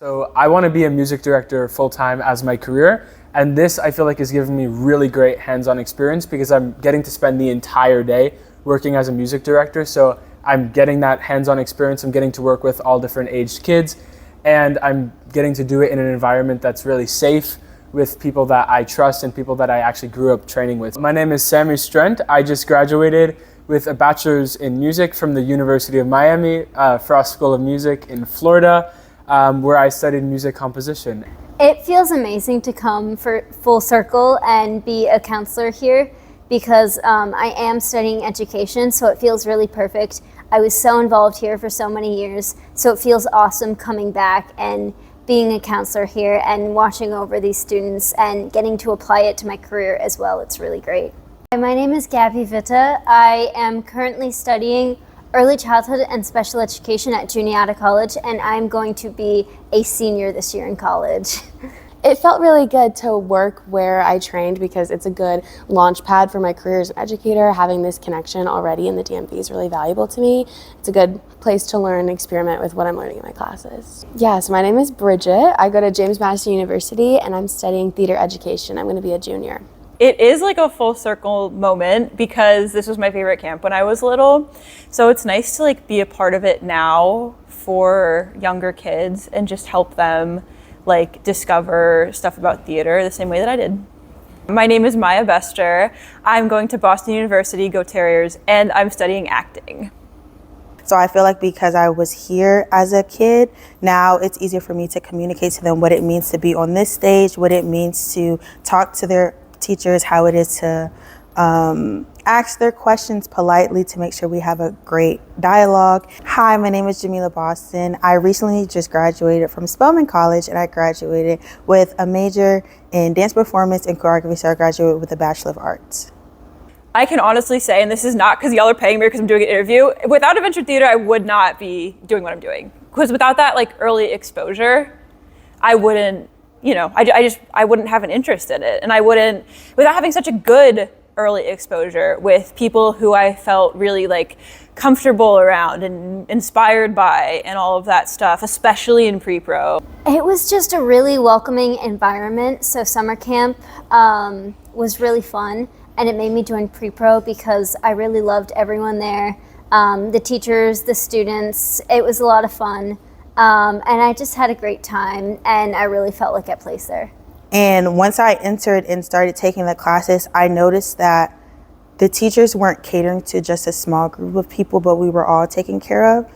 So I want to be a music director full-time as my career, and this I feel like has given me really great hands-on experience because I'm getting to spend the entire day working as a music director. So I'm getting that hands-on experience, I'm getting to work with all different aged kids, and I'm getting to do it in an environment that's really safe with people that I trust and people that I actually grew up training with. My name is Sammy Strent. I just graduated with a bachelor's in music from the University of Miami, Frost School of Music in Florida, where I studied music composition. It feels amazing to come for full circle and be a counselor here because I am studying education, so it feels really perfect. I was so involved here for so many years, so it feels awesome coming back and being a counselor here and watching over these students and getting to apply it to my career as well. It's really great. My name is Gabby Vita. I am currently studying early childhood and special education at Juniata College, and I'm going to be a senior this year in college. It felt really good to work where I trained because it's a good launch pad for my career as an educator. Having this connection already in the DMV is really valuable to me. It's a good place to learn and experiment with what I'm learning in my classes. Yeah, so my name is Bridget. I go to James Madison University and I'm studying theater education. I'm going to be a junior. It is like a full circle moment because this was my favorite camp when I was little. So it's nice to like be a part of it now for younger kids and just help them like discover stuff about theater the same way that I did. My name is Maya Bester. I'm going to Boston University, go Terriers, and I'm studying acting. So I feel like because I was here as a kid, now it's easier for me to communicate to them what it means to be on this stage, what it means to talk to their teachers, how it is to ask their questions politely to make sure we have a great dialogue. Hi, my name is Jamila Boston. I recently just graduated from Spelman College, and I graduated with a major in dance performance and choreography, so I graduated with a Bachelor of Arts. I can honestly say, and this is not because y'all are paying me because I'm doing an interview, without Adventure Theater, I would not be doing what I'm doing. Because without that like early exposure, I wouldn't, I wouldn't have an interest in it. And I wouldn't, without having such a good early exposure with people who I felt really like comfortable around and inspired by and all of that stuff, especially in pre-pro. It was just a really welcoming environment. So summer camp was really fun, and it made me join pre-pro because I really loved everyone there. The teachers, the students, it was a lot of fun. And I just had a great time, and I really felt like at place there. And once I entered and started taking the classes, I noticed that the teachers weren't catering to just a small group of people, but we were all taken care of,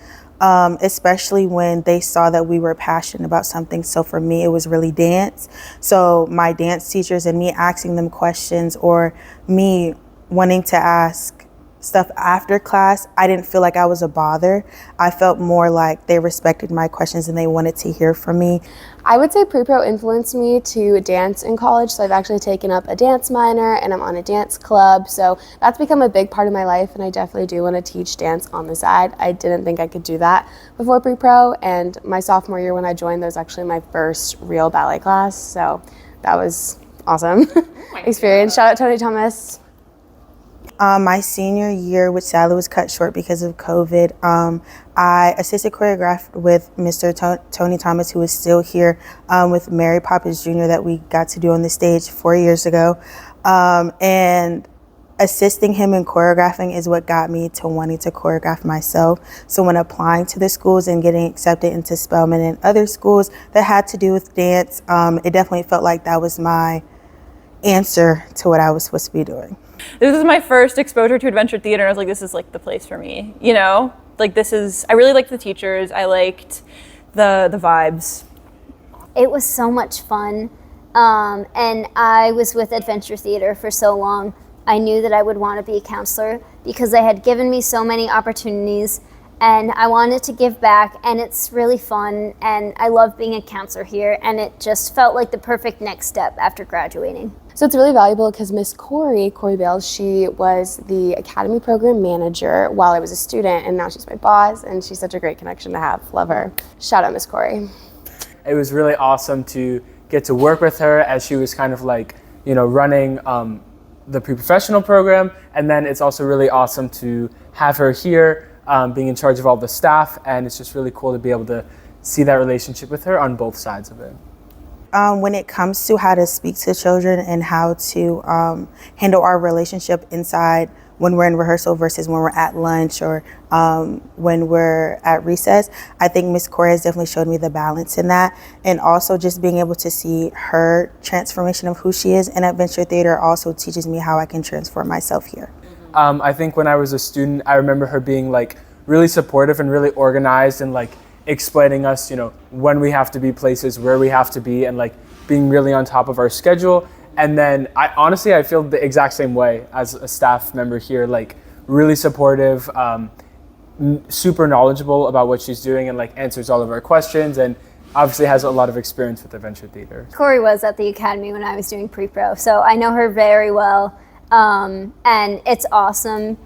especially when they saw that we were passionate about something. So for me, it was really dance. So my dance teachers and me asking them questions or me wanting to ask stuff after class, I didn't feel like I was a bother. I felt more like they respected my questions and they wanted to hear from me. I would say pre-pro influenced me to dance in college, so I've actually taken up a dance minor and I'm on a dance club, so that's become a big part of my life, and I definitely do want to teach dance on the side. I didn't think I could do that before pre-pro, and my sophomore year when I joined, that was actually my first real ballet class, so that was awesome experience. Shout out Tony Thomas. My senior year, which sadly was cut short because of COVID, I assisted choreographed with Mr. Tony Thomas, who is still here, with Mary Poppins Jr. that we got to do on the stage 4 years ago. And assisting him in choreographing is what got me to wanting to choreograph myself. So when applying to the schools and getting accepted into Spelman and other schools that had to do with dance, it definitely felt like that was my answer to what I was supposed to be doing. This was my first exposure to Adventure Theater, and I was like, this is like the place for me, Like I really liked the teachers, I liked the vibes. It was so much fun, and I was with Adventure Theater for so long. I knew that I would want to be a counselor because they had given me so many opportunities, and I wanted to give back, and it's really fun, and I love being a counselor here, and it just felt like the perfect next step after graduating. So it's really valuable because Miss Corey Bales, she was the Academy Program Manager while I was a student, and now she's my boss, and she's such a great connection to have. Love her. Shout out Miss Corey. It was really awesome to get to work with her as she was kind of like, running the pre-professional program, and then it's also really awesome to have her here being in charge of all the staff, and it's just really cool to be able to see that relationship with her on both sides of it. When it comes to how to speak to children and how to handle our relationship inside when we're in rehearsal versus when we're at lunch or when we're at recess, I think Miss Corey has definitely showed me the balance in that. And also just being able to see her transformation of who she is in Adventure Theater also teaches me how I can transform myself here. I think when I was a student, I remember her being like really supportive and really organized and like explaining us, you know, when we have to be places, where we have to be, and like being really on top of our schedule. And then I feel the exact same way as a staff member here, like really supportive, super knowledgeable about what she's doing and like answers all of our questions, and obviously has a lot of experience with Adventure Theater. Corey was at the Academy when I was doing pre-pro, so I know her very well, and it's awesome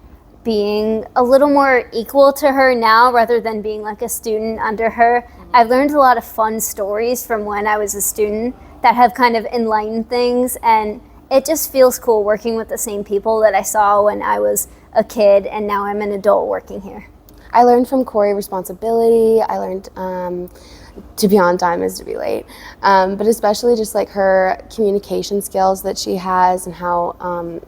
being a little more equal to her now rather than being like a student under her. I've learned a lot of fun stories from when I was a student that have kind of enlightened things, and it just feels cool working with the same people that I saw when I was a kid and now I'm an adult working here. I learned from Corey responsibility. I learned to be on time is to be late, but especially just like her communication skills that she has and how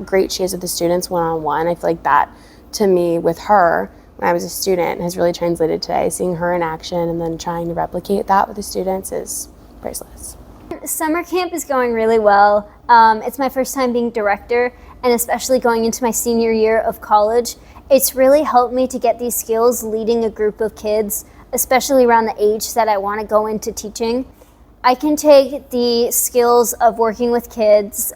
great she is with the students one-on-one. I feel like that, to me, with her, when I was a student, has really translated today. Seeing her in action and then trying to replicate that with the students is priceless. Summer camp is going really well. It's my first time being director, and especially going into my senior year of college. It's really helped me to get these skills leading a group of kids, especially around the age that I want to go into teaching. I can take the skills of working with kids.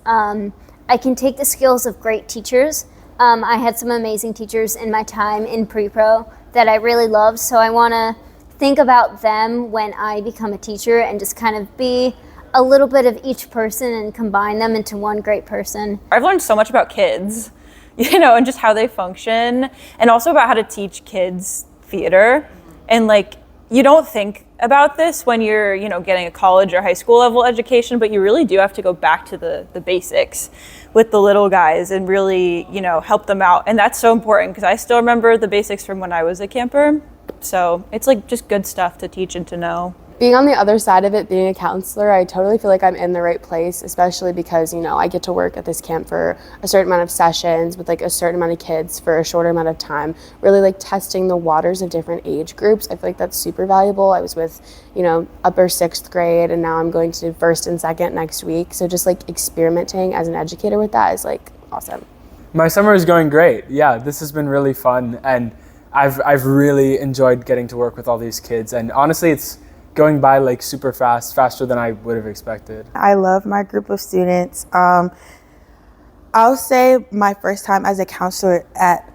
I can take the skills of great teachers. I had some amazing teachers in my time in pre-pro that I really loved, so I want to think about them when I become a teacher and just kind of be a little bit of each person and combine them into one great person. I've learned so much about kids, you know, and just how they function, and also about how to teach kids theater. And like, you don't think about this when you're, you know, getting a college or high school level education, but you really do have to go back to the basics with the little guys and really, you know, help them out. And that's so important because I still remember the basics from when I was a camper. So it's like just good stuff to teach and to know. Being on the other side of it, being a counselor, I totally feel like I'm in the right place, especially because, you know, I get to work at this camp for a certain amount of sessions with like a certain amount of kids for a shorter amount of time, really like testing the waters of different age groups. I feel like that's super valuable. I was with, you know, upper 6th grade, and now I'm going to 1st and 2nd next week. So just like experimenting as an educator with that is like awesome. My summer is going great. Yeah, this has been really fun, and I've really enjoyed getting to work with all these kids, and honestly it's going by like super fast, faster than I would have expected. I love my group of students. I'll say my first time as a counselor at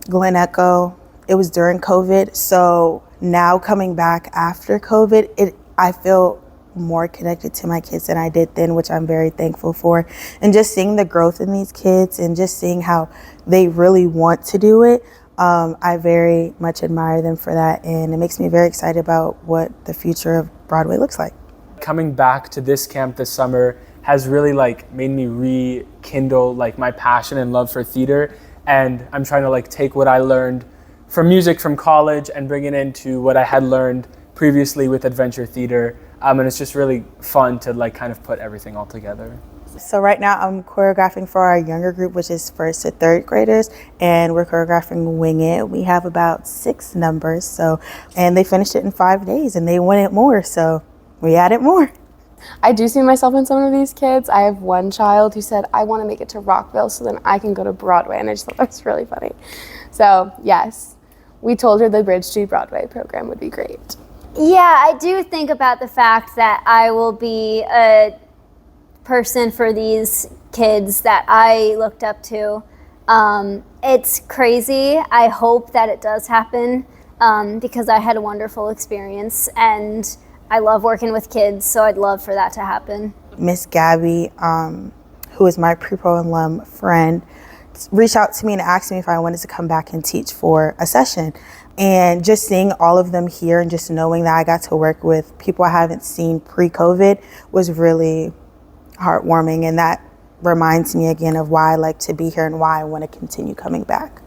Glen Echo, it was during COVID. So now coming back after COVID, I feel more connected to my kids than I did then, which I'm very thankful for. And just seeing the growth in these kids and just seeing how they really want to do it, I very much admire them for that, and it makes me very excited about what the future of Broadway looks like. Coming back to this camp this summer has really like made me rekindle like my passion and love for theater, and I'm trying to like take what I learned from music from college and bring it into what I had learned previously with Adventure Theater, and it's just really fun to like kind of put everything all together. So right now I'm choreographing for our younger group, which is 1st to 3rd graders, and we're choreographing Wing It. We have about 6 numbers, and they finished it in 5 days, and they wanted more, so we added more. I do see myself in some of these kids. I have one child who said, I want to make it to Rockville so then I can go to Broadway, and I just thought that was really funny. So yes, we told her the Bridge to Broadway program would be great. Yeah, I do think about the fact that I will be a person for these kids that I looked up to. It's crazy. I hope that it does happen because I had a wonderful experience and I love working with kids, so I'd love for that to happen. Miss Gabby, who is my pre-pro alum friend, reached out to me and asked me if I wanted to come back and teach for a session. And just seeing all of them here and just knowing that I got to work with people I haven't seen pre-COVID was really heartwarming, and that reminds me again of why I like to be here and why I want to continue coming back.